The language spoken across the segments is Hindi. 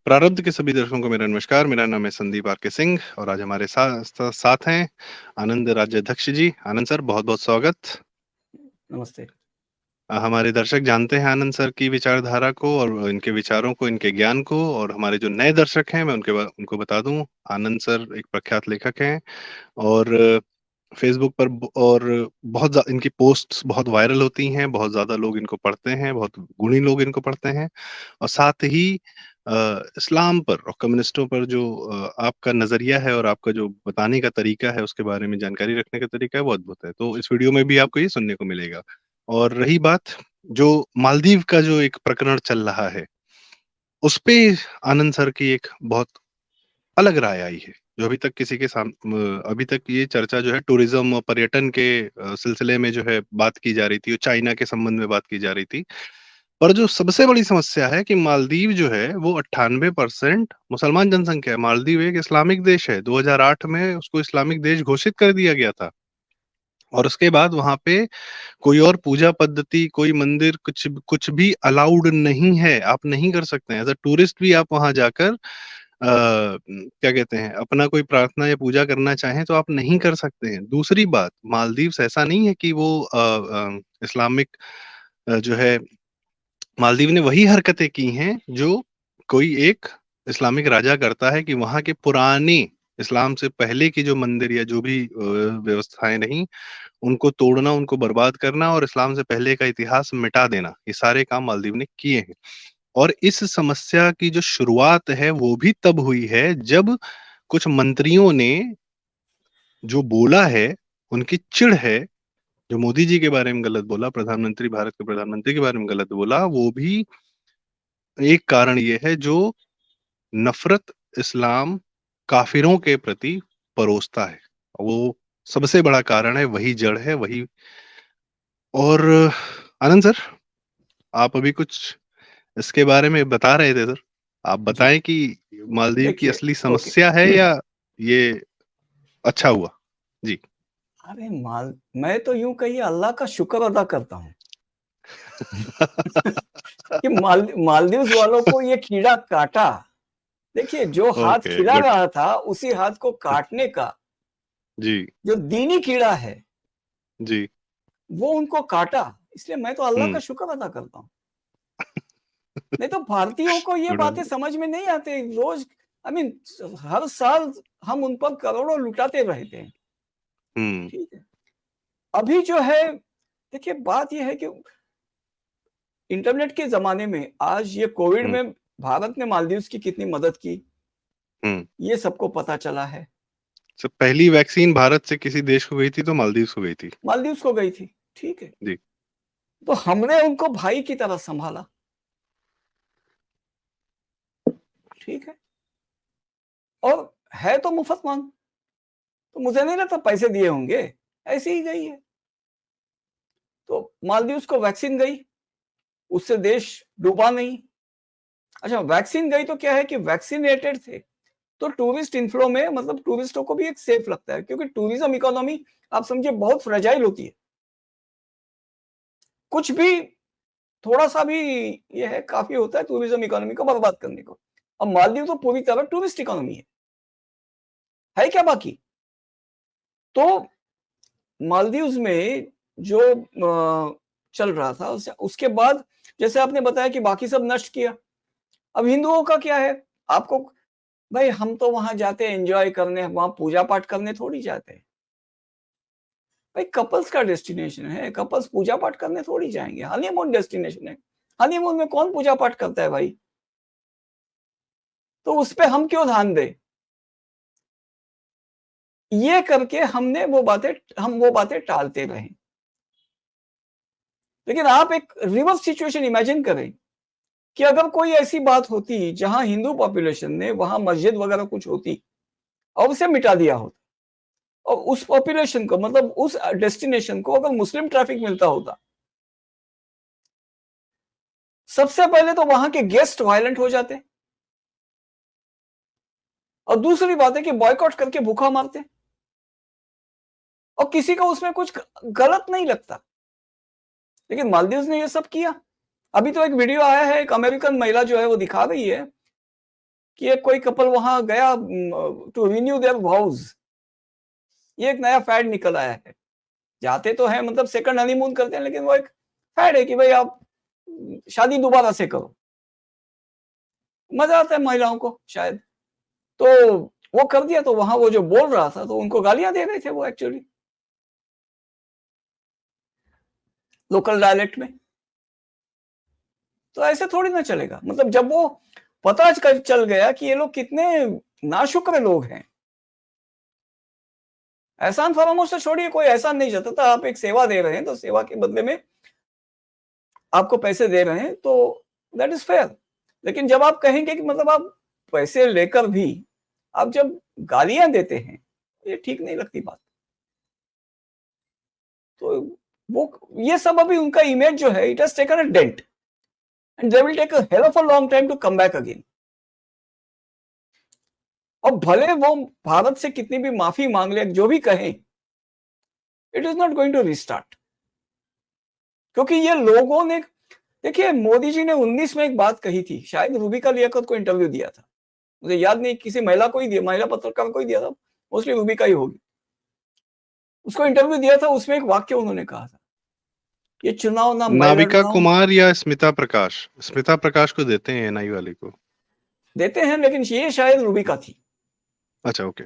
प्रारब्ध के सभी दर्शकों को मेरा नमस्कार। मेरा नाम है संदीप आर के सिंह और आज हमारे साथ हैं आनंद राज्याध्यक्ष जी। आनंद सर, बहुत-बहुत स्वागत। नमस्ते। हमारे दर्शक जानते हैं आनंद सर की विचारधारा को और इनके विचारों को, इनके ज्ञान को, और हमारे जो नए दर्शक हैं मैं उनको बता दूं, आनंद सर एक प्रख्यात लेखक हैं और फेसबुक पर और इनकी पोस्ट्स बहुत वायरल होती हैं, बहुत ज्यादा लोग इनको पढ़ते हैं, बहुत गुणी लोग इनको पढ़ते हैं। और साथ ही इस्लाम पर और कम्युनिस्टों पर जो आपका नजरिया है और आपका जो बताने का तरीका है, उसके बारे में जानकारी रखने का तरीका है, वो अद्भुत है। तो इस वीडियो में भी आपको ये सुनने को मिलेगा। और रही बात जो मालदीव का जो एक प्रकरण चल रहा है, उस पे आनंद सर की एक बहुत अलग राय आई है, जो अभी तक ये चर्चा जो है टूरिज्म और पर्यटन के सिलसिले में जो है बात की जा रही थी, और चाइना के संबंध में बात की जा रही थी। पर जो सबसे बड़ी समस्या है कि मालदीव जो है वो 98% मुसलमान जनसंख्या है। मालदीव एक इस्लामिक देश है। 2008 में उसको इस्लामिक देश घोषित कर दिया गया था। और उसके बाद वहां पे कोई और पूजा पद्धति, कोई मंदिर, कुछ कुछ भी अलाउड नहीं है। आप नहीं कर सकते हैं एज अ टूरिस्ट भी। आप वहां जाकर क्या कहते हैं, अपना कोई प्रार्थना या पूजा करना चाहें तो आप नहीं कर सकते हैं। दूसरी बात, मालदीव्स ऐसा नहीं है कि वो इस्लामिक जो है, मालदीव ने वही हरकतें की हैं जो कोई एक इस्लामिक राजा करता है, कि वहां के पुराने इस्लाम से पहले की जो मंदिर या जो भी व्यवस्थाएं रहीं, उनको तोड़ना, उनको बर्बाद करना और इस्लाम से पहले का इतिहास मिटा देना, ये सारे काम मालदीव ने किए हैं। और इस समस्या की जो शुरुआत है वो भी तब हुई है जब कुछ मंत्रियों ने जो बोला है, उनकी चिढ़ है, जो मोदी जी के बारे में गलत बोला, प्रधानमंत्री, भारत के प्रधानमंत्री के बारे में गलत बोला, वो भी एक कारण ये है जो नफरत इस्लाम काफिरों के प्रति परोसता है। वो सबसे बड़ा कारण है, वही जड़ है, वही। और आनंद सर, आप अभी कुछ इसके बारे में बता रहे थे सर। आप जी, बताएं कि मालदीव की देखिए, असली ओके। समस्या है या ये अच्छा हुआ। जी। अरे मैं तो यूँ कहिए अल्लाह का शुक्र अदा करता हूँ कि मालदीव्स वालों को ये कीड़ा काटा। देखिए, जो हाथ ओके, खिला गुड। रहा था, उसी हाथ को काटने का जी। जो दीनी कीड़ा है, जी। वो उनको काटा। इसलिए मैं तो अल्लाह का हम्म। शुक्र अदा करता हूँ। नहीं तो भारतीयों को ये गुड। बातें समझ में नहीं आती। रोज आई मीन हर साल हम उन पर करोड़ों लुटाते रहते हैं। हम्म। ठीक है। अभी जो है, देखिए, बात ये है कि इंटरनेट के ज़माने में आज ये कोविड हम्म। में भारत ने मालदीव्स की कितनी मदद की, हम्म। ये सबको पता चला है। सर, पहली वैक्सीन भारत से किसी देश को गई थी तो मालदीव को गई थी। मालदीव्स को गई थी, ठीक है। जी। तो हमने उनको भाई की तरह संभाला, ठीक है। और है तो मुफ्त मांग, तो मुझे नहीं लगता पैसे दिए होंगे, ऐसे ही गई है। तो मालदीव्स को वैक्सीन गई, उससे देश डूबा नहीं। अच्छा, वैक्सीन गई तो क्या है कि वैक्सीनेटेड थे, तो टूरिस्ट इनफ्लो में मतलब टूरिस्टों को भी एक सेफ लगता है, क्योंकि टूरिज्म इकोनॉमी आप समझिए बहुत फ्रेजाइल होती है। कुछ भी, थोड़ा सा भी ये है काफी होता है टूरिज्म इकोनॉमी को बर्बाद करने को। अब मालदीव तो पूरी तरह टूरिस्ट इकोनॉमी है क्या बाकी? तो मालदीव्स में जो चल रहा था उसके बाद, जैसे आपने बताया कि बाकी सब नष्ट किया। अब हिंदुओं का क्या है? आपको, भाई हम तो वहां जाते हैं एंजॉय करने, वहां पूजा पाठ करने थोड़ी जाते हैं। भाई कपल्स का डेस्टिनेशन है, कपल्स पूजा पाठ करने थोड़ी जाएंगे। हनीमून डेस्टिनेशन है, हनीमून में कौन पूजा पाठ करता है भाई? तो उस पे हम क्यों ध्यान दें? ये करके हम वो बातें टालते रहे। लेकिन आप एक रिवर्स सिचुएशन इमेजिन करें कि अगर कोई ऐसी बात होती जहां हिंदू पॉपुलेशन ने वहां मस्जिद वगैरह कुछ होती और उसे मिटा दिया होता, और उस पॉपुलेशन को मतलब उस डेस्टिनेशन को अगर मुस्लिम ट्रैफिक मिलता होता, सबसे पहले तो वहां के गेस्ट वायलेंट हो जाते, और दूसरी बात है कि बॉयकॉट करके भूखा मारते, और किसी को उसमें कुछ गलत नहीं लगता। लेकिन मालदीव्स ने ये सब किया। अभी तो एक वीडियो आया है, एक अमेरिकन महिला जो है वो दिखा रही है कि एक कोई कपल वहां गया टू रिन्यू देयर वाउज। ये एक नया फैड निकल आया है। जाते तो हैं, मतलब सेकंड हनीमून करते हैं, लेकिन वो एक फैड है कि भाई आप शादी दोबारा से करो। मजा आता है महिलाओं को शायद, तो वो कर दिया। तो वहां वो जो बोल रहा था तो उनको गालियां दे रहे थे वो एक्चुअली लोकल डायलेक्ट में। तो ऐसे थोड़ी ना चलेगा। मतलब जब वो पता चल गया कि ये लोग कितने नाशुक्र लोग हैं। एहसान फरामोश तो छोड़िए, कोई एहसान नहीं चाहता था। आप एक सेवा दे रहे हैं तो सेवा के बदले में आपको पैसे दे रहे हैं, तो दैट इज फेयर। लेकिन जब आप कहेंगे कि मतलब आप पैसे लेकर भी आप जब गालियां देते हैं, ये ठीक नहीं लगती बात। तो वो ये सब अभी उनका इमेज जो है, it has taken a dent and they will take a hell of a long time to come back again. और भले वो भारत से कितनी भी माफी मांग ले, जो भी कहें, it is not going to restart. क्योंकि ये लोगों ने, देखिए मोदी जी ने 19 में एक बात कही थी, शायद रूबिका लियाकत को इंटरव्यू दिया था, मुझे याद नहीं, किसी महिला को ही दिया, महिला पत्रकार को ही दिया था, मोस्टली रूबिका ही होगी। उसको इंटरव्यू दिया था, उसमें एक वाक्य उन्होंने कहा था, ये चुनाव ना मैं लड़ नाविका रहा हूं। कुमार या स्मिता प्रकाश? स्मिता प्रकाश को देते हैं एनआई वाले को। देते हैं, लेकिन ये शायद रूबिका थी। अच्छा, ओके।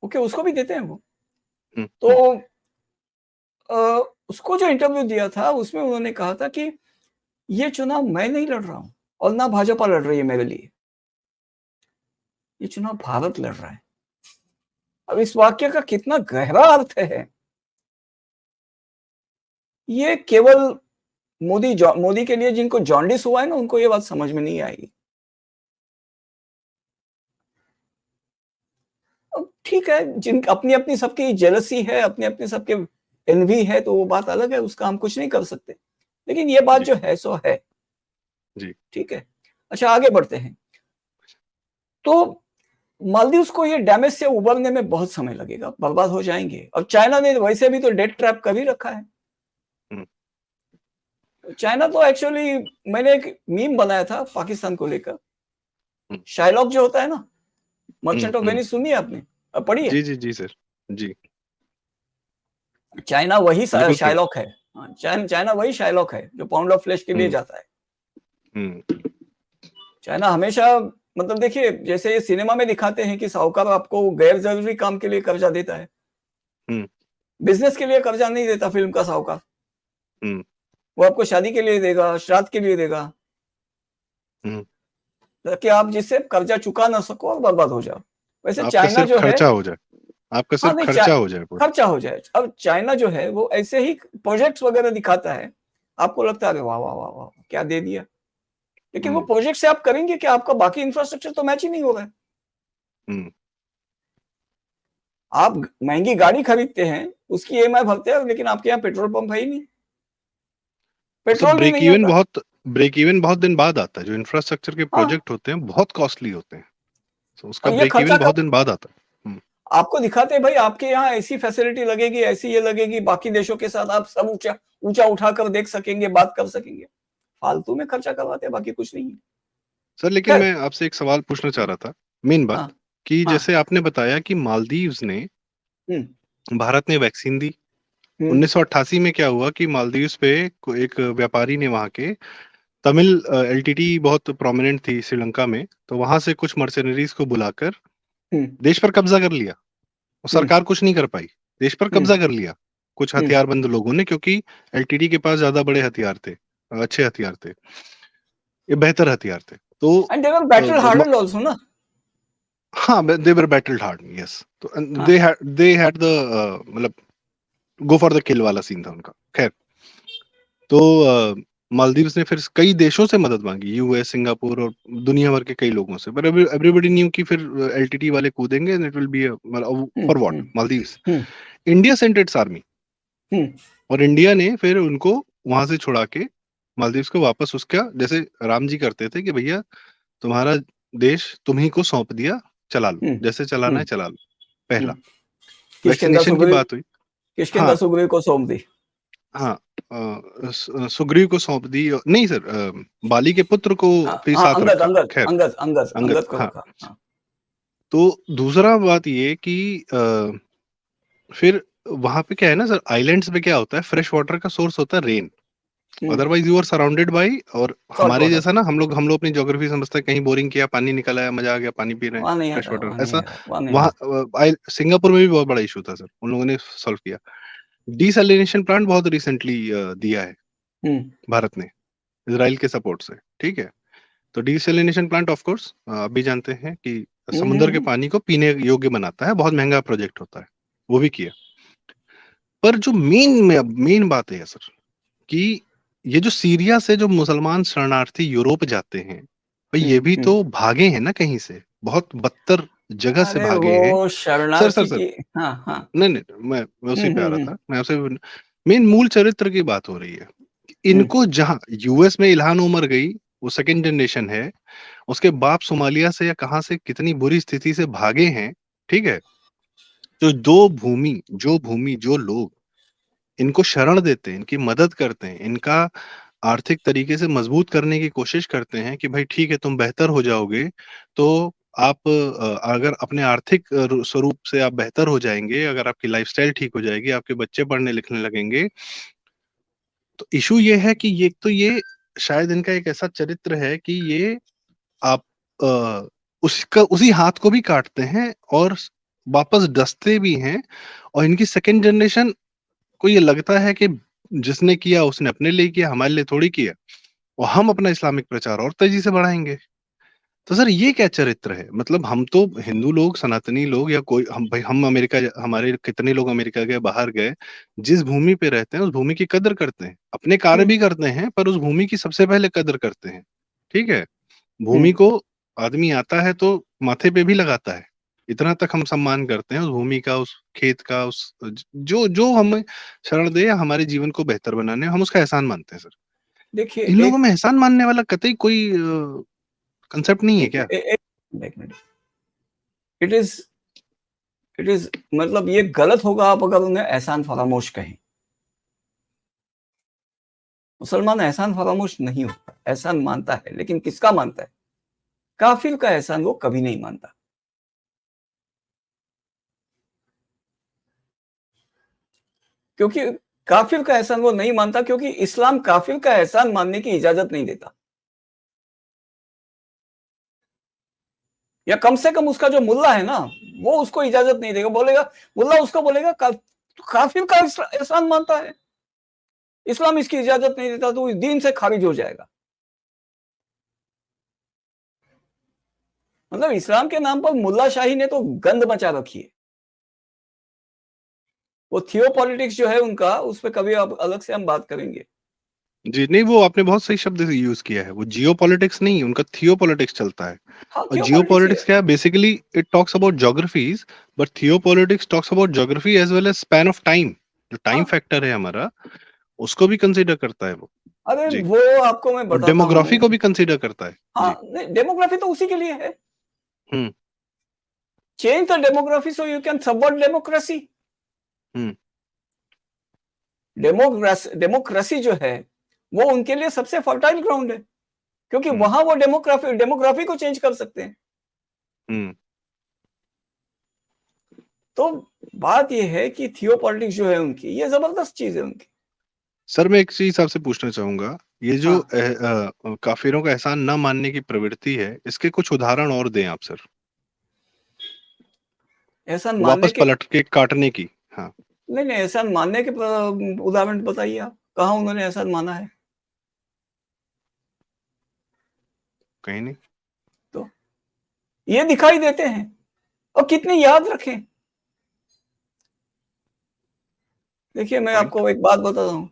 ओके, उसको भी देते हैं वो। हम्म, तो उसको जो इंटरव्यू दिया था उसमें उन्होंने कहा था कि ये चुनाव मैं नहीं लड़ रहा हूं और ना भाजपा लड़ रही है मेरे लिए, ये चुनाव भारत लड़ रहा है। अब इस वाक्य का कितना गहरा अर्थ है, ये केवल मोदी के लिए जिनको जॉन्डिस हुआ है ना, उनको ये बात समझ में नहीं आएगी। अब ठीक है, जिन अपनी अपनी सबकी जेलसी है, अपने अपने सबके एनवी है, तो वो बात अलग है, उसका हम कुछ नहीं कर सकते। लेकिन ये बात जो है सो है जी। ठीक है। अच्छा, आगे बढ़ते हैं। तो मालदीव्स को ये डैमेज से उबरने में बहुत समय लगेगा, बर्बाद हो जाएंगे। और चाइना ने वैसे भी तो डेट ट्रैप कर ही रखा है। चाइना तो एक्चुअली, मैंने एक मीम बनाया था पाकिस्तान को लेकर, शाइलॉक जो होता है ना, मर्चेंट ऑफ वेनिस, सुनी है आपने, पढ़ी है? जी जी जी सर, जी। चाइना वही बिल्कुल पढ़े। शाइलॉक है। चाइना वही शाइलॉक है जो पाउंड ऑफ फ्लेश के लिए जाता है। चाइना हमेशा, मतलब देखिए, जैसे ये सिनेमा में दिखाते हैं कि साहूकार आपको गैर जरूरी काम के लिए कर्जा देता है, बिजनेस के लिए कर्जा नहीं देता फिल्म का साहूकार। वो आपको शादी के लिए देगा, श्राद्ध के लिए देगा, ताकि आप जिससे कर्जा चुका ना सको और बर्बाद हो जाओ। वैसे आपका चाइना सिर्फ जो है, खर्चा हो जाए, आपका हाँ सिर्फ नहीं, खर्चा हो जाए पूरा। खर्चा हो जाए। अब चाइना जो है वो ऐसे ही प्रोजेक्ट्स वगैरह दिखाता है, आपको लगता है वाह वाह वाह वाह क्या दे दिया, लेकिन वो प्रोजेक्ट से आप करेंगे कि आपका बाकी इंफ्रास्ट्रक्चर तो मैच ही नहीं हो रहा है। आप महंगी गाड़ी खरीदते हैं, उसकी ईएमआई भरते हैं, लेकिन आपके यहाँ पेट्रोल पंप है ही नहीं, पेट्रोल भी नहीं आता। ब्रेक इवन बहुत दिन बाद आता है। जो इंफ्रास्ट्रक्चर के प्रोजेक्ट होते हैं बहुत कॉस्टली होते हैं, तो उसका और ये ब्रेक खर्चा इवन बहुत दिन बाद आता है। आपको दिखाते हैं भाई आपके यहाँ ऐसी फैसिलिटी लगेगी, ऐसी ये लगेगी, बाकी देशों के साथ आप सब ऊंचा ऊंचा उठाकर देख सकेंगे, बात कर सकेंगे। फालतू में खर्चा करवाते हैं, बाकी कुछ नहीं है। सर लेकिन मैं आपसे एक सवाल पूछना चाह रहा था, मेन बात, कि जैसे आपने बताया कि मालदीव्स ने भारत ने वैक्सीन दी। 1988 में क्या हुआ कि मालदीव्स पे एक व्यापारी ने, वहां के तमिल एलटीटी बहुत प्रोमिनेंट थी श्रीलंका में, तो वहां से कुछ मर्सेनरीज को बुलाकर देश पर कब्जा कर लिया। सरकार कुछ नहीं कर पाई, देश पर कब्जा कर लिया कुछ हथियारबंद लोगों ने, क्योंकि एलटीटी के पास ज्यादा बड़े हथियार थे, अच्छे हथियार थे, ये बेहतर हथियार थे। तो and they were battle harden also ना। हाँ, दे वर बैटल हार्ड, यस। तो दे हैड द मतलब गो फॉर द किल वाला सीन था उनका। खैर, तो मालदीव्स ने फिर कई देशों से मदद मांगी, यूएस, सिंगापुर और दुनिया भर के कई लोगों से, पर एवरीबॉडी न्यू कि फिर एलटीटी वाले कूदेंगे and it will be for what Maldives. India sent its army, और इंडिया ने फिर उनको वहां से छुड़ा के मालदीव्स को वापस उसका, जैसे राम जी करते थे कि भैया तुम्हारा देश तुम्ही को सौंप दिया, चला लो, जैसे चलाना है चला लो। पहला वैक्सीनेशन की बात हुई। किष्किंधा सुग्रीव को सौंप दी। हाँ, सुग्रीव को सौंप दी, नहीं सर, बाली के पुत्र को भी साथ अंगद रखा, अंगद खैर अंगद अंगद अंगद, अंगद को हाँ। रखा, हाँ। तो दूसरा बात ये कि फिर वहां पे क्या है ना सर, आइलैंड्स पे क्या होता है, फ्रेश वाटर का सोर्स होता है rain, otherwise you are surrounded by, और सॉल्ट हमारे वाटर, जैसा ना, हम लोग अपनी ज्योग्राफी समझते हैं, कहीं बोरिंग किया, पानी निकल आया, मजा आ गया, पानी पी रहे हैं, वहां नहीं फ्रेश आता, वाटर, वहां नहीं ऐसा। आता, वहां नहीं आता। वहाँ सिंगापुर में भी बहुत बड़ा इशू था सर, उन लोगों ने सॉल्व किया। डिसैलिनेशन प्लांट बहुत रिसेंटली दिया है हम्म भारत ने, इसराइल के सपोर्ट से, ठीक है। तो डिसैलिनेशन प्लांट ऑफ कोर्स आप भी जानते हैं कि समुद्र के हम्म। पानी को पीने योग्य बनाता है, बहुत महंगा प्रोजेक्ट होता है, वो भी किया। पर जो मेन बात है सर, कि ये जो सीरिया से जो मुसलमान शरणार्थी यूरोप जाते हैं, भाई ये भी हम्म। तो भागे हैं ना कहीं से, बहुत बदतर जगह से अरे भागे हैं। वो सर सर शरणार्थी सर, की, हाँ हाँ। नहीं नहीं, मैं उसी पे आ रहा हम्म। था, मैं आपसे मेन मूल चरित्र की बात हो रही है। हम्म इनको जहां यूएस में इल्हान उमर गई, वो सेकंड जनरेशन है, उसके बाप सोमालिया से या कहां से कितनी बुरी स्थिति से भागे हैं, ठीक है। तो जो भूमि जो लोग इनको शरण देते हैं, इनकी मदद करते हैं, इनका आर्थिक तरीके से मजबूत करने की कोशिश करते हैं कि भाई ठीक है, तुम बेहतर हो जाओगे, तो आप अगर अपने आर्थिक स्वरूप से आप बेहतर हो जाएंगे, अगर आपकी लाइफस्टाइल ठीक हो जाएगी, आपके बच्चे पढ़ने लिखने लगेंगे, तो इशू ये है कि ये शायद इनका एक ऐसा चरित्र है कि ये आप उसका उसी हाथ को भी काटते हैं और वापस डसते भी हैं। और इनकी सेकंड जनरेशन को ये लगता है कि जिसने किया उसने अपने लिए किया, हमारे लिए थोड़ी किया, और हम अपना इस्लामिक प्रचार और तेजी से बढ़ाएंगे। तो सर ये क्या चरित्र है, मतलब हम तो हिंदू लोग, सनातनी लोग, या कोई हम, भाई हम अमेरिका, हमारे कितने लोग अमेरिका गए, बाहर गए, जिस भूमि पे रहते हैं उस भूमि की कदर करते हैं, अपने कार्य हम्म भी करते हैं, पर उस भूमि की सबसे पहले कदर करते हैं, ठीक है। भूमि हम्म। को आदमी आता है तो माथे पे भी लगाता है, इतना तक हम सम्मान करते हैं उस भूमि का, उस खेत का, उस जो जो हमें शरण दे या हमारे जीवन को बेहतर बनाने, हम उसका एहसान मानते हैं सर। देखिए इन लोगों एक में एहसान मानने वाला कतई कोई कंसेप्ट नहीं है देखिए क्या? एक मिनट, इट इज मतलब ये गलत होगा आप अगर उन्हें एहसान फरामोश कहें। मुसलमान एहसान फरामोश नहीं होता, एहसान मानता है, लेकिन किसका मानता है? काफिर का एहसान वो कभी नहीं मानता, क्योंकि काफिर का एहसान वो नहीं मानता, क्योंकि इस्लाम काफिर का एहसान मानने की इजाजत नहीं देता। या कम से कम उसका जो मुल्ला है ना, वो उसको इजाजत नहीं देगा, बोलेगा, मुल्ला उसको बोलेगा काफिर का एहसान मानता है, इस्लाम इसकी इजाजत नहीं देता, तो इस दीन से खारिज हो जाएगा। मतलब इस्लाम के नाम पर मुल्ला शाही ने तो गंद मचा रखी है। वो थियोपॉलिटिक्स जो है उनका, उस पर कभी अब अलग से हम बात करेंगे। जी नहीं, वो आपने बहुत सही शब्द यूज किया है, वो जियो पॉलिटिक्स नहीं, उनका थियो पॉलिटिक्स चलता है। हाँ, और जियो थियोपॉलिटिक्स ही है। पॉलिटिक्स क्या है, basically it talks about geographies, but geopolitics talks about geography as well as span of time, जो टाइम हाँ, फैक्टर है हमारा, उसको भी कंसीडर करता है वो। अरे जी। वो आपको मैं और बताता डेमोग्राफी हूँ। को भी कंसीडर करता है। हाँ, जी। नहीं, डेमोग्राफी तो उसी के लिए है। Hmm change the demography so you can subvert democracy. Hmm democracy जो है, वो उनके लिए सबसे फर्टाइल ग्राउंड है, क्योंकि हम्म वहां वो डेमोग्राफी को चेंज कर सकते हैं। हम्म तो बात यह है कि थियोपॉलिटिक्स जो है उनकी, ये जबरदस्त चीज है उनकी। सर मैं एक चीज आपसे पूछना चाहूंगा, ये जो हाँ, काफिरों का एहसान न मानने की प्रवृत्ति है, इसके कुछ उदाहरण और दें आप सर, एहसान मानने वापस के, पलट के काटने की। हाँ। नहीं नहीं, एहसान मानने के उदाहरण बताइए आप, कहाँ उन्होंने एहसान माना है? कहीं नहीं। तो ये दिखाई देते हैं, और कितनी याद रखें। देखिए मैं पॉइंट। आपको एक बात बताता हूँ,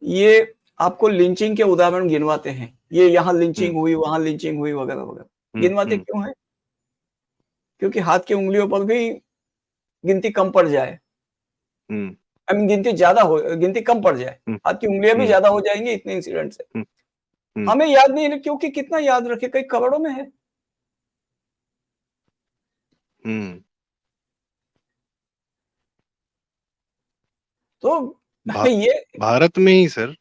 ये आपको लिंचिंग के उदाहरण गिनवाते हैं, ये यहाँ हम्म लिंचिंग हुई, वहां लिंचिंग हुई, वगैरह वगैरह। हम्म गिनवाते हम्म क्यों है? क्योंकि हाथ की उंगलियों पर भी गिनती कम पड़ जाए, हम्म आई मीन गिनती कम पड़ जाए, हम्म हाथ की उंगलियां भी हम्म ज्यादा हो जाएंगी इतने इंसिडेंट से। हम्म हम्म हमें याद नहीं है, क्योंकि कितना याद रखे, कई करोड़ों में है। हम्म तो ये भारत में ही सर, हाँ,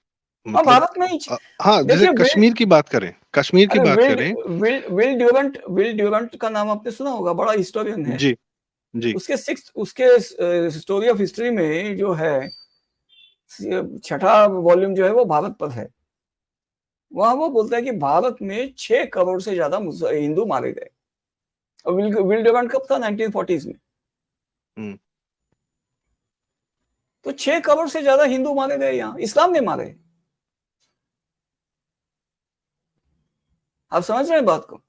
मतलब भारत में ही हाँ, जैसे देखिए कश्मीर की बात करें, कश्मीर की अरे बात करें। विल ड्यूरंट का नाम आपने सुना होगा, बड़ा हिस्टोरियन है। जी, जी। उसके स्टोरी ऑफ हिस्ट्री में जो है, छठा वॉल्यूम जो है वो भारत पर है। वहां वो बोलता है कि भारत में 6 करोड़ से ज्यादा हिंदू मारे गए। और विल ड्यूरंट कब था? 1940s में। हुँ। तो 6 करोड़ से ज्यादा हिंदू मारे गए यहाँ, इस्लाम ने मारे। आप समझ रहे हैं बात को?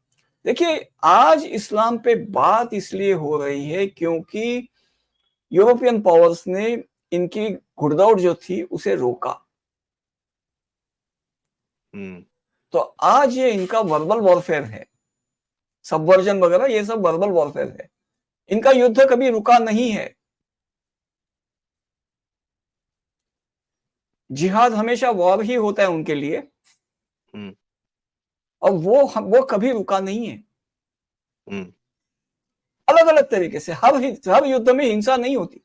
देखिए, आज इस्लाम पे बात इसलिए हो रही है क्योंकि यूरोपियन पावर्स ने इनकी घुड़दौड़ जो थी उसे रोका। तो आज ये इनका वर्बल वॉरफेयर है, सबवर्जन वगैरह, ये सब वर्बल वॉरफेयर है। इनका युद्ध कभी रुका नहीं है। जिहाद हमेशा वॉर ही होता है उनके लिए, और वो कभी रुका नहीं है। अलग अलग तरीके से हर युद्ध में हिंसा नहीं होती।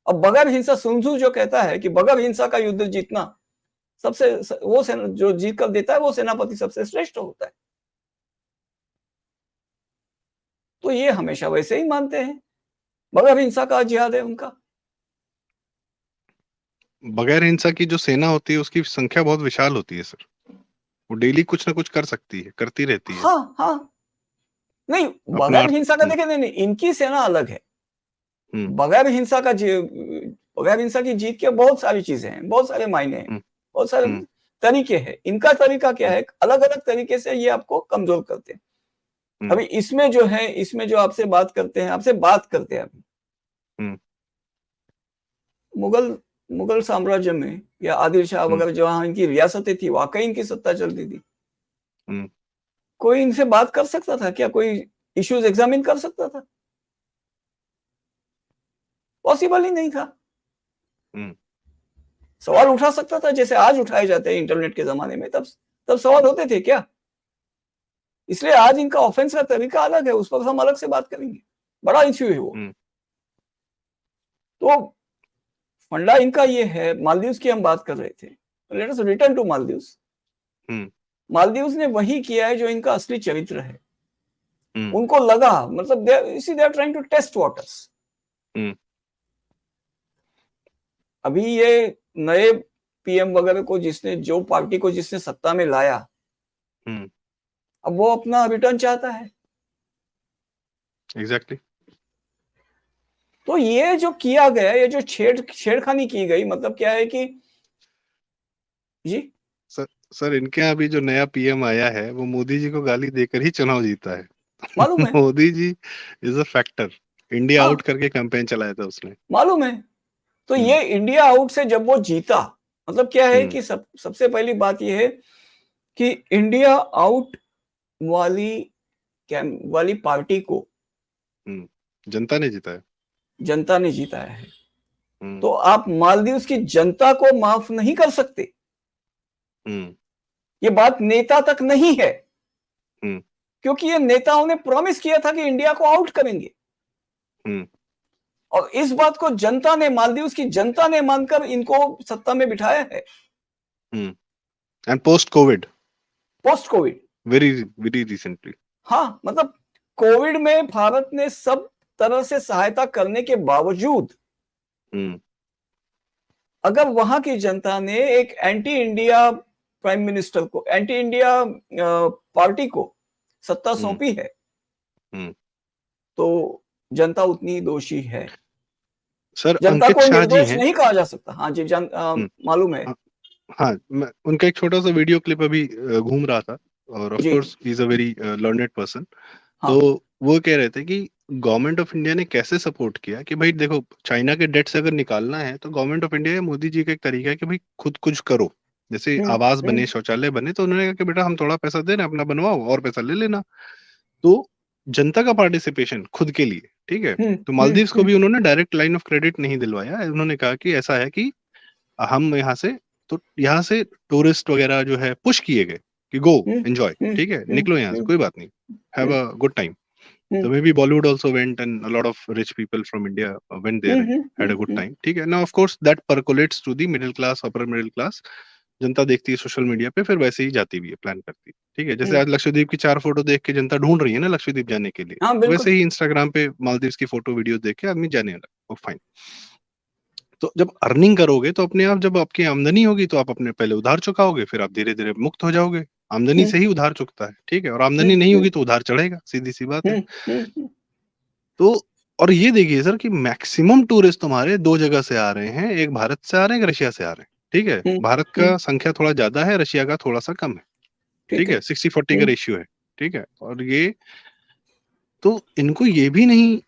अब बगैर हिंसा, सुन त्जू जो कहता है कि बगैर हिंसा का युद्ध जीतना सबसे, वो जो जीत कर देता है वो सेनापति सबसे श्रेष्ठ होता है। तो ये हमेशा वैसे ही मानते हैं, बगैर हिंसा का जिहाद है उनका। बगैर हिंसा की जो सेना होती है उसकी संख्या बहुत विशाल होती है सर। वो डेली कुछ ना कुछ कर सकती है, करती रहती है। हाँ, हाँ। नहीं, अपना बगैर हिंसा का देखें, नहीं, इनकी सेना अलग है। बगैर हिंसा की जीत के बहुत सारी चीजें हैं, बहुत सारे मायने हैं, बहुत सारे तरीके हैं। इनका तरीका क्या है? अलग अलग तरीके से ये आपको कमजोर करते हैं। अभी इसमें जो आपसे बात करते हैं अभी, मुगल साम्राज्य में या आदिल शाह वगैरह जहां इनकी रियासतें थी, वाकई इनकी सत्ता चलती थी। कोई इनसे बात कर सकता था क्या? कोई इश्यूज एग्जामिन कर सकता था? पॉसिबल ही नहीं था। सवाल उठा सकता था जैसे आज उठाए जाते हैं इंटरनेट के जमाने में, तब सवाल होते थे क्या? इसलिए आज इनका ऑफेंस का तरीका अलग है, उस पर हम अलग से बात करेंगे। बड़ा इश्यू है वो। तो फंडा इनका ये है। मालदीव्स की हम बात कर रहे थे, let us return to Maldives. Maldives ने वही किया है जो इनका असली चरित्र है। उनको लगा, मतलब they are trying to test waters. अभी ये नए पीएम वगैरह को जो पार्टी को जिसने सत्ता में लाया, अब वो अपना रिटर्न चाहता है। एग्जैक्टली। तो ये जो किया गया, ये जो छेड़खानी की गई, मतलब क्या है कि जी सर इनके यहाँ भी जो नया पीएम आया है वो मोदी जी को गाली देकर ही चुनाव जीता है। मालूम है। Modi ji is a factor. India हाँ, आउट करके कैंपेन चलाया था उसने। मालूम है। तो ये इंडिया आउट से जब वो जीता, मतलब क्या है कि सबसे पहली बात ये है कि इंडिया आउट वाली पार्टी को जनता ने जिताया। जनता ने जिताया है। तो आप मालदीव्स की जनता को माफ नहीं कर सकते। ये बात नेता तक नहीं है, क्योंकि ये नेताओं ने प्रॉमिस किया था कि इंडिया को आउट करेंगे। और इस बात को जनता ने, मालदीव्स की जनता ने मानकर इनको सत्ता में बिठाया है। And post Covid very very recently. हाँ, मतलब कोविड में भारत ने सब तरह से सहायता करने के बावजूद अगर वहां की जनता ने एक एंटी इंडिया प्राइम मिनिस्टर को, एंटी इंडिया पार्टी को सत्ता सौंपी है, तो जनता उतनी दोषी है। सर जनता अंकित को शाह जी निर्दोष हैं। नहीं कहा जा सकता। हाँ जी, मालूम है। हाँ, उनका एक छोटा सा वीडियो क्लिप अभी घूम रहा था, और of course he is a very learned person. तो वो कह रहे थे कि गवर्नमेंट ऑफ इंडिया ने कैसे सपोर्ट किया कि भाई देखो, चाइना के डेट से अगर निकालना है तो गवर्नमेंट ऑफ इंडिया या मोदी जी का एक तरीका है कि भाई खुद कुछ करो। जैसे आवास बने, शौचालय बने, तो उन्होंने कहा कि बेटा हम थोड़ा पैसा दे रहे हैं, अपना बनवाओ और पैसा ले लेना। तो जनता का पार्टिसिपेशन खुद के लिए, ठीक है। तो मालदीव्स को भी उन्होंने डायरेक्ट लाइन ऑफ क्रेडिट नहीं दिलवाया। उन्होंने कहा कि ऐसा है कि हम यहाँ से टूरिस्ट वगैरह जो है पुश किए गए कि गो एंजॉय, ठीक है, निकलो यहाँ से, कोई बात नहीं, have a good time. So maybe Bollywood also went, and a lot of rich people from India went there and had a good time. ठीक है. Now of course that percolates to the middle class, upper middle class. जनता देखती है सोशल मीडिया पे, फिर वैसे ही जाती भी है, प्लान करती है. ठीक है. जैसे आज लक्षद्वीप की 4 फोटो देख के जनता ढूंढ रही है ना लक्षद्वीप जाने के लिए, हाँ, बिल्कुल. वैसे ही इंस्टाग्राम पे मालदीव्स की फोटो वीडियो देख के आदमी जाने लगा. वो फाइन. तो जब अर्निंग करोगे तो अपने आप, जब आपकी आमदनी होगी तो आप अपने पहले उधार चुकाओगे, फिर आप धीरे धीरे मुक्त हो जाओगे. आमदनी से ही उधार चुकता है. ठीक है. और आमदनी नहीं होगी तो उधार चढ़ेगा, सीधी सी बात है. तो और ये देखिए सर कि मैक्सिमम टूरिस्ट तुम्हारे 2 जगह से आ रहे हैं. एक भारत से आ रहे हैं, एक रशिया से आ रहे हैं. ठीक है. भारत का संख्या थोड़ा ज्यादा है, रशिया का थोड़ा सा कम है. ठीक है. 60-40 का रेशियो है. ठीक है. और ये तो इनको ये भी नहीं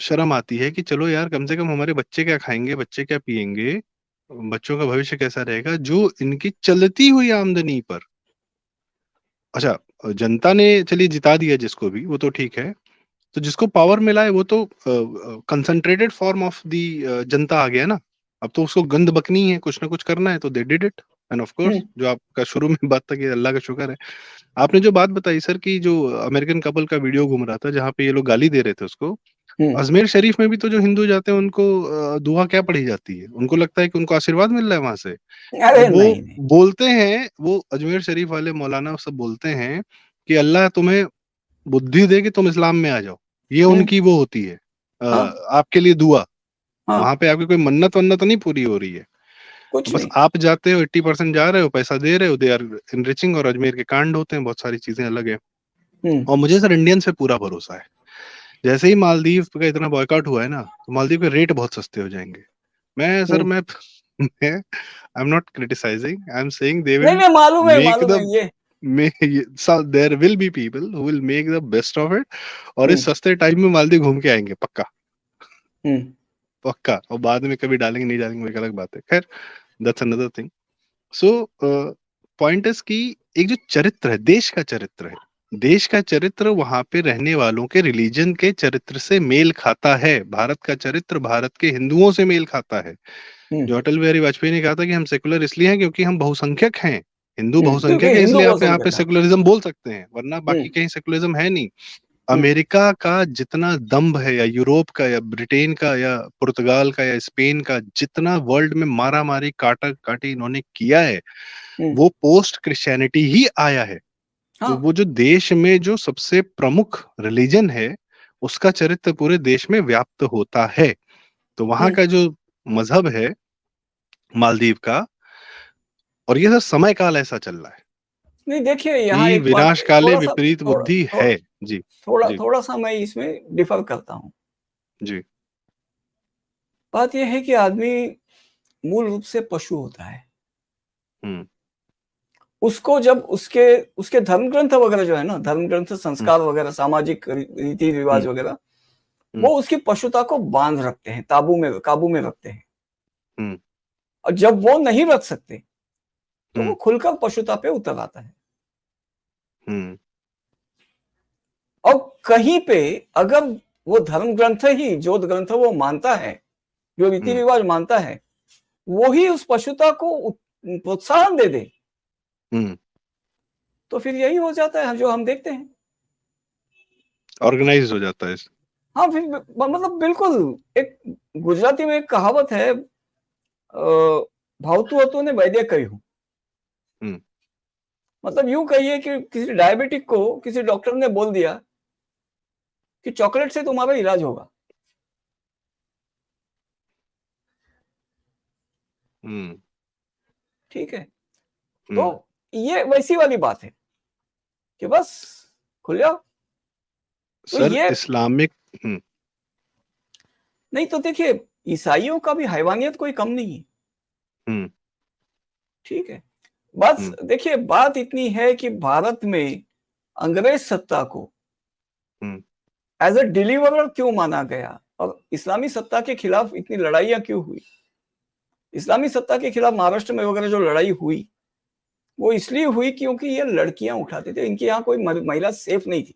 शर्म आती है कि चलो यार, कम से कम हमारे बच्चे क्या खाएंगे, बच्चे क्या पिएंगे, बच्चों का भविष्य कैसा रहेगा, जो इनकी चलती हुई आमदनी पर. अच्छा, जनता ने चलिए जिता दिया जिसको भी, वो तो ठीक है. तो जिसको पावर मिला है वो तो कंसंट्रेटेड फॉर्म ऑफ दी जनता आ गया ना. अब तो उसको गंद बकनी है, कुछ ना कुछ करना है, तो they did it. End of course जो आपका शुरू में बात था कि अल्लाह का शुक्र है, आपने जो बात बताई सर कि जो अमेरिकन कपल का वीडियो घूम रहा था जहाँ पे ये लोग गाली दे रहे थे उसको, अजमेर शरीफ में भी तो जो हिंदू जाते हैं उनको दुआ क्या पढ़ी जाती है? उनको लगता है कि उनको आशीर्वाद मिल रहा है वहां से. अरे वो नहीं, नहीं. बोलते हैं, वो अजमेर शरीफ वाले मौलाना सब बोलते हैं कि अल्लाह तुम्हें बुद्धि दे कि तुम इस्लाम में आ जाओ. ये उनकी वो होती है आपके लिए दुआ. वहां पे आपकी कोई मन्नत वन्नत नहीं पूरी हो रही है. कुछ बस नहीं. आप जाते हो, 80% जा रहे हो, पैसा दे रहे हो, दे आर इनरिचिंग. और अजमेर के कांड होते हैं, बहुत सारी चीजें अलग है. और मुझे सर इंडियन से पूरा भरोसा है. जैसे ही मालदीव का इतना बॉयकॉट हुआ है ना, तो मालदीव के रेट बहुत सस्ते हो जाएंगे. मैं सर मैं I am not criticising, I am saying they नहीं, विल नहीं, मालूम मेक है द ये. There will be people who will make the best of it. और इस सस्ते टाइम में मालदीव घूम के आएंगे पक्का. पक्का. और बाद में कभी डालेंगे नहीं डालेंगे वो एक अलग बात है. खैर, that's another thing. So point is कि एक जो चरित्र है, देश का चरित्र है, देश का चरित्र वहां पे रहने वालों के रिलीजन के चरित्र से मेल खाता है. भारत का चरित्र भारत के हिंदुओं से मेल खाता है. जो अटल बिहारी वाजपेयी ने कहा था कि हम सेकुलर इसलिए हैं क्योंकि हम बहुसंख्यक हैं, हिंदू क्योंकि बहुसंख्यक है, हिंदू इसलिए आप यहाँ पे बहुसंख्यक है. सेकुलरिज्म बोल सकते हैं, वरना बाकी कहीं सेकुलरिज्म है नहीं. अमेरिका का जितना दम्भ है, या यूरोप का, या ब्रिटेन का, या पुर्तगाल का, या स्पेन का, जितना वर्ल्ड में मारा मारी काटा काटी इन्होंने किया है, वो पोस्ट क्रिश्चियनिटी ही आया है. तो वो जो देश में जो सबसे प्रमुख रिलीजन है, उसका चरित्र पूरे देश में व्याप्त होता है. तो वहां का जो मजहब है मालदीव का, और ये सर समय काल ऐसा चल रहा है नहीं, देखिए यहाँ कि एक बात विनाश काले थोड़ा सा विपरीत थोड़ा बुद्धि है. जी. जी. थोड़ा सा मैं इसमें डिफर करता हूँ. जी. बात यह है कि आदमी मूल रूप से पशु होता है. उसको जब उसके उसके धर्म ग्रंथ वगैरह जो है ना, धर्म ग्रंथ, संस्कार वगैरह, सामाजिक रीति रिवाज वगैरह, वो उसकी पशुता को बांध रखते हैं, काबू में रखते हैं. और जब वो नहीं रख सकते तो वो खुलकर पशुता पे उतर आता है. और कहीं पे अगर वो धर्म ग्रंथ ही, जोत ग्रंथ वो मानता है, जो रीति रिवाज मानता है, वो ही उस पशुता को प्रोत्साहन दे दे, तो फिर यही हो जाता है जो हम देखते हैं. ऑर्गेनाइज हो जाता है. हाँ, फिर मतलब बिल्कुल. एक गुजराती में एक कहावत है, भावतु हतो ने वैद्य कहूं. मतलब यूं कहिए कि किसी डायबिटिक को किसी डॉक्टर ने बोल दिया कि चॉकलेट से तुम्हारा इलाज होगा. ठीक है. तो ये वैसी वाली बात है कि बस खुल जाओ. तो सर ये इस्लामिक नहीं, तो देखिए ईसाइयों का भी हैवानियत कोई कम नहीं है. ठीक है. बस देखिए बात इतनी है कि भारत में अंग्रेज सत्ता को एज अ डिलीवरर क्यों माना गया, और इस्लामी सत्ता के खिलाफ इतनी लड़ाइयां क्यों हुई. इस्लामी सत्ता के खिलाफ महाराष्ट्र में वगैरह जो लड़ाई हुई, वो इसलिए हुई क्योंकि ये लड़कियां उठाते थे. इनके यहाँ कोई महिला सेफ नहीं थी.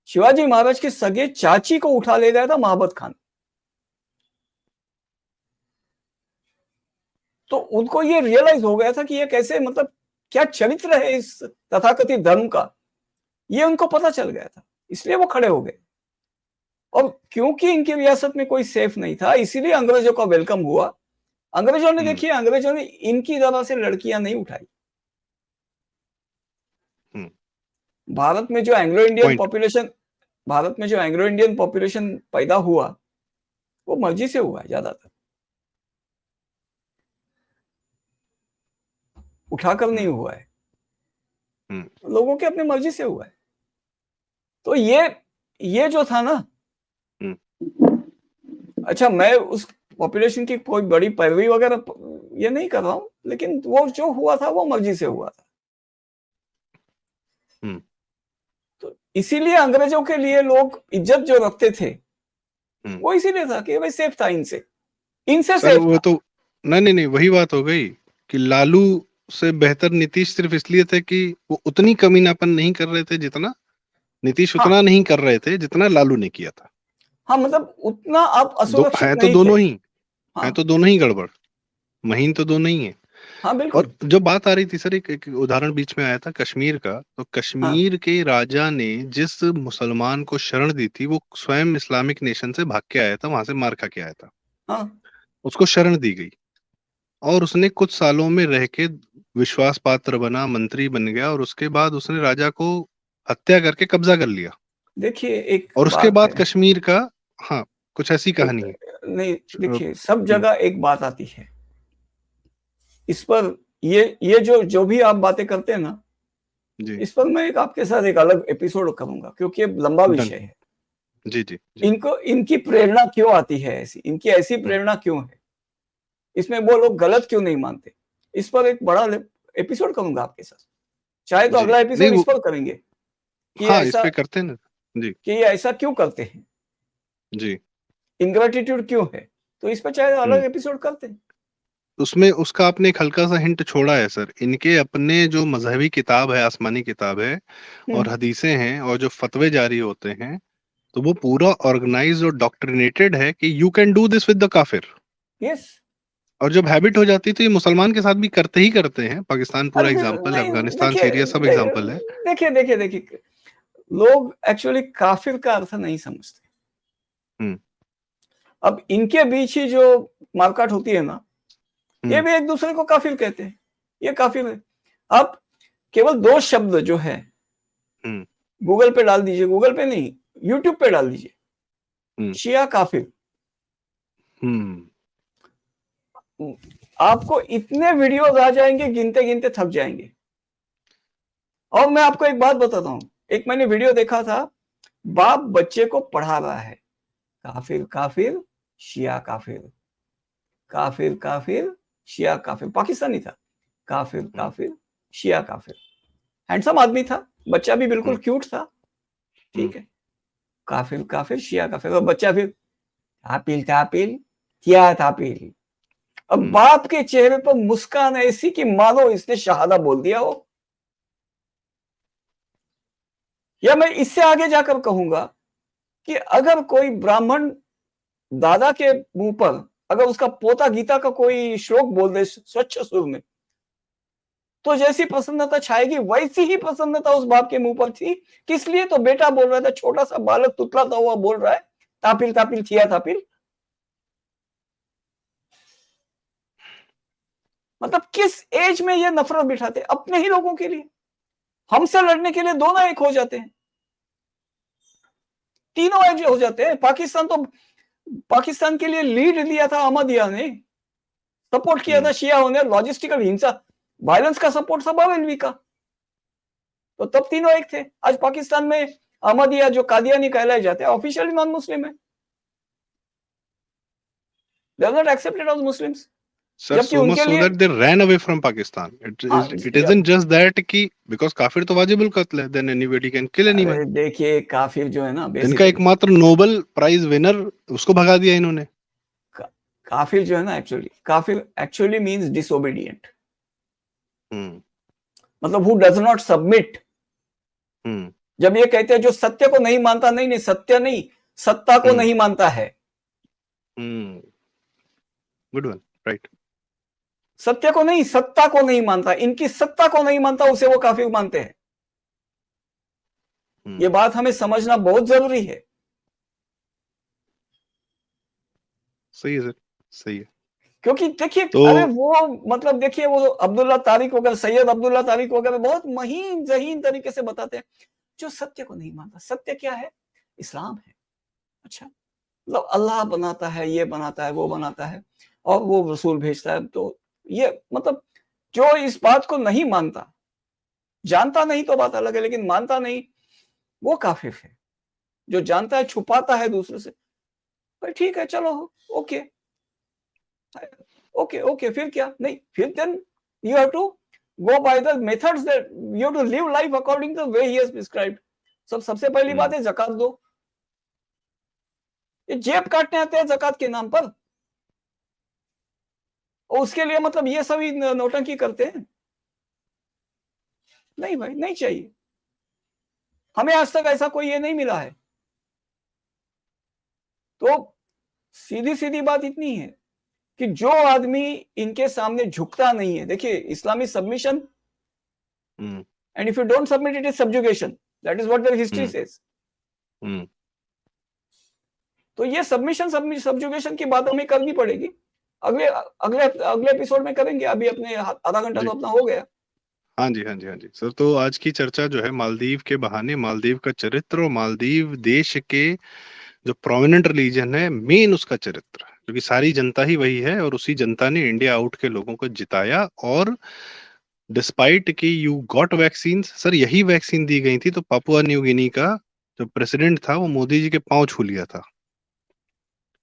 शिवाजी महाराज के सगे चाची को उठा ले गया था महाबत खान. तो उनको ये रियलाइज हो गया था कि ये कैसे, मतलब क्या चरित्र है इस तथाकथित धर्म का, ये उनको पता चल गया था. इसलिए वो खड़े हो गए। और क्योंकि इनकी रियासत में कोई सेफ नहीं था, इसीलिए अंग्रेजों का वेलकम हुआ। अंग्रेजों ने देखिए, अंग्रेजों ने इनकी तरह से लड़कियां नहीं उठाई। भारत में जो एंग्लो इंडियन पॉपुलेशन, भारत में जो एंग्लो इंडियन पॉपुलेशन पैदा हुआ, वो मर्जी से हुआ है ज्यादातर, उठाकर नहीं हुआ है, लोगों के अपने मर्जी से हुआ है। तो ये जो था ना, अच्छा मैं उस पॉपुलेशन की कोई बड़ी पैरवी वगैरह ये नहीं कर रहा हूं, लेकिन वो जो हुआ था वो मर्जी से हुआ था। तो इसीलिए अंग्रेजों के लिए लोग इज्जत जो रखते थे, वो इसीलिए था कि भाई सेफ था, इनसे सेफ वो था। तो नहीं, वही बात हो गई कि लालू से बेहतर नीतीश सिर्फ इसलिए थे कि वो उतनी कमीनापन नहीं कर रहे थे जितना नीतीश, उतना नहीं कर रहे थे जितना लालू ने किया था। हाँ, मतलब उतना आप असुरक्षित है तो नहीं थे। दोनों ही, हाँ, है तो दोनों ही गड़बड़, महीन तो दोनों ही है। हाँ बिल्कुल। और जो बात आ रही थी सर, एक उदाहरण बीच में आया था कश्मीर का, तो कश्मीर के राजा ने जिस मुसलमान को शरण दी थी, वो स्वयं इस्लामिक नेशन से भाग के आया था, वहां से मार खा के आया था। हाँ, उसको शरण दी गई और उसने कुछ सालों में रह के विश्वास पात्र बना, मंत्री बन गया, और उसके बाद उसने राजा को हत्या करके कब्जा कर लिया। देखिए एक और उसके बात बाद है, कश्मीर का, हाँ, कुछ ऐसी कहानी है। नहीं देखिए, सब हम्म, जगह एक बात आती है इस पर, ये जो भी आप बातें करते हैं ना, जी, इस पर मैं एक आपके साथ एक अलग एपिसोड करूंगा, क्योंकि ये लंबा डन, विषय है। जी जी जी। इनको इनकी प्रेरणा क्यों आती है ऐसी, इनकी ऐसी प्रेरणा क्यों है, इसमें वो लोग गलत क्यों नहीं मानते, इस पर एक बड़ा एपिसोड करूंगा आपके साथ। चाहे तो जी अगला नहीं एपिसोड इस वो, पर करेंगे कि हाँ, इस ऐसा, पे करते हैं ना। जी कि ये ऐसा क्यों करते हैं, जी। इनग्रेटिट्यूड क्यों है, तो इस पर चाहे अलग हम्म एपिसोड करते हैं। उसमें उसका आपने एक हल्का सा हिंट छोड़ा है सर। इनके अपने जो मजहबी किताब है, आसमानी किताब है, और हदीसें हैं, और जो फतवे जारी होते हैं, तो वो पूरा ऑर्गेनाइज्ड और डॉक्ट्रिनेटेड है कि you can do this with the काफिर। यस। और जब हैबिट हो जाती है तो ये मुसलमान के साथ भी करते ही करते हैं। पाकिस्तान पूरा अरे फिर एग्जाम्पल है, नहीं, अफगानिस्तान, देखिए सीरिया सब एग्जाम्पल है। देखिए, लोग एक्चुअली काफिर का अर्थ नहीं समझते। हम्म अब इनके बीच ही जो मारकाट होती है ना, ये हम्म भी एक दूसरे को काफिर कहते हैं, ये काफिर है। अब केवल दो शब्द जो है, हम्म गूगल पे डाल दीजिए, गूगल पे नहीं, यूट्यूब पे डाल दीजिए, हम्म शिया काफिर, हम्म आपको इतने वीडियोस आ जाएंगे, गिनते गिनते थक जाएंगे। और मैं आपको एक बात बताता हूं, एक मैंने वीडियो देखा था, बाप बच्चे को पढ़ा रहा है, काफिर काफिर शिया काफिर, काफिर काफिर शिया काफिर, पाकिस्तानी था, काफिर काफिर शिया काफिर। हैंडसम आदमी था, बच्चा भी बिल्कुल क्यूट था, ठीक है, काफिर काफिर शिया काफिर, और बच्चा फिर तापिल तापिल क्या तापिल। अब बाप के चेहरे पर मुस्कान ऐसी कि मानो इसने शहादा बोल दिया हो। या मैं इससे आगे जाकर कहूंगा कि अगर कोई ब्राह्मण दादा के मुंह पर, अगर उसका पोता गीता का कोई श्लोक बोल दे स्वच्छ सुर में, तो जैसी प्रसन्नता छाएगी, वैसी ही प्रसन्नता उस बाप के मुंह पर थी। किस लिए? तो बेटा बोल रहा था, छोटा सा बालक तुतलाता हुआ बोल रहा है, तापिल तापिल थिया तापिल। मतलब किस एज में ये नफरत बिठाते अपने ही लोगों के लिए, हमसे लड़ने के लिए दोनों एक हो जाते हैं, तीनों एक हो जाते हैं। पाकिस्तान के लिए लीड लिया था अहमदिया ने, सपोर्ट किया था शियाओं ने, लॉजिस्टिकल हिंसा, वायलेंस का सपोर्ट था बाबेलवी का, तो तब तीनों एक थे। आज पाकिस्तान में अहमदिया जो कादियानी कहलाए जाते हैं, ऑफिशियली नॉन मुस्लिम है, they are not accepted as Muslims, sir, जबकि so much उनके so लिए, that they ran away from Pakistan. It isn't just that कि because काफिर तो वाजिबुल कत्ल है, then anybody can kill anyone. देखिए काफिर जो है ना, इनका बेसिकली एकमात्र नोबल प्राइज विनर, उसको भगा दिया इन्होंने। काफिर जो है ना, काफिर एक्चुअली मींस डिसोबीडिएंट, मतलब हु डज नॉट सबमिट। जब ये कहते हैं जो सत्य को नहीं मानता, नहीं नहीं, सत्य नहीं, सत्ता को नहीं मानता है। Good one, right. सत्य को नहीं, सत्ता को नहीं मानता, इनकी सत्ता को नहीं मानता, उसे वो काफिर मानते हैं। ये बात हमें समझना बहुत जरूरी है। सही है सर, सही है। क्योंकि देखिए तो अरे वो मतलब देखिए वो अब्दुल्ला तारिक वगैरह, सैयद अब्दुल्ला तारिक वगैरह बहुत महीन जहीन तरीके से बताते हैं जो सत्य को नहीं मानता। सत्य क्या है? इस्लाम है। अच्छा, मतलब अल्लाह बनाता है, ये बनाता है, वो बनाता है और वो रसूल भेजता है। तो ये मतलब जो इस बात को नहीं मानता, जानता नहीं तो बात अलग है, लेकिन मानता नहीं, वो काफिर है। जो जानता है छुपाता है दूसरे से, भाई ठीक है चलो ओके ओके ओके, फिर क्या? नहीं, फिर then you have to go by the methods that you have to live life according to the way he has prescribed. सबसे पहली बात है ज़कात दो। ये जेब काटने आते हैं ज़कात के नाम पर, और उसके लिए मतलब ये सभी नौटंकी करते हैं। नहीं भाई, नहीं चाहिए। हमें आज तक ऐसा कोई ये नहीं मिला है। तो सीधी सीधी बात इतनी है कि जो आदमी इनके सामने झुकता नहीं है, देखिए इस्लामी submission, and if you don't submit it is subjugation, that is what their history says. तो ये सबमिशन सब्जुगेशन की बात हमें करनी पड़ेगी। अगले अगले अगले एपिसोड में करेंगे, अभी अपने आधा घंटा तो अपना हो गया। हाँ जी, हाँ जी, हाँ जी सर। तो आज की चर्चा जो है मालदीव के बहाने, मालदीव का चरित्र और मालदीव देश के जो प्रोमिनेंट रिलीजन है, मेन उसका चरित्र, क्योंकि सारी जनता ही वही है और उसी जनता ने इंडिया आउट के लोगों को जिताया। और डिस्पाइट कि यू गॉट वैक्सीन, सर यही वैक्सीन दी गई थी तो पापुआ न्यू गिनी का जो प्रेसिडेंट था वो मोदी जी के पांव छू लिया था।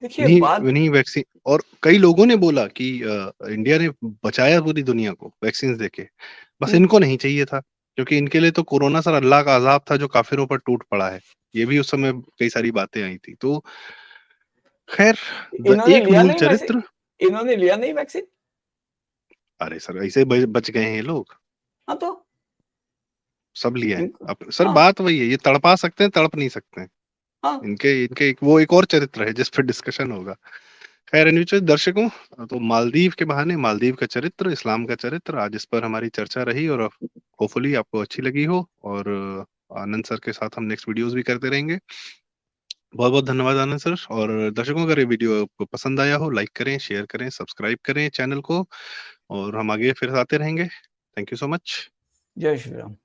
देखिए इन्हीं बात, इन्हीं वैक्सीन, और कई लोगों ने बोला कि इंडिया ने बचाया पूरी दुनिया को वैक्सीन देके, बस इनको नहीं चाहिए था, क्योंकि इनके लिए तो कोरोना सर अल्लाह का अजाब था जो काफिरों पर टूट पड़ा है। ये भी उस समय कई सारी बातें आई थी। तो खैर, इन्होंने एक लिया मूल नहीं वैसे, चरित्र। इन्होंने लिया नहीं वैक्सीन। अरे सर ऐसे बच गए हैं ये लोग, हाँ तो सब लिए हैं। इनको, अब सर हाँ बात वही है, ये तड़पा सकते हैं, तड़प नहीं सकते हैं। हाँ, इनके इनके वो एक और चरित्र है जिस पर डिस्कशन होगा। खैर एनीवे दर्शकों, तो मालदीव के बहाने मालदीव का चरित्र, इस्लाम का चरित्र, आज इस पर हमारी चर्चा रही और होपफुली आपको अच्छी लगी हो। और आनंद सर के साथ हम नेक्स्ट वीडियोस भी करते रहेंगे। बहुत बहुत धन्यवाद आनंद सर। और दर्शकों, अगर ये वीडियो आपको पसंद आया हो, लाइक करें, शेयर करें, सब्सक्राइब करें चैनल को, और हम आगे फिर आते रहेंगे। Thank you so much. जय श्री राम।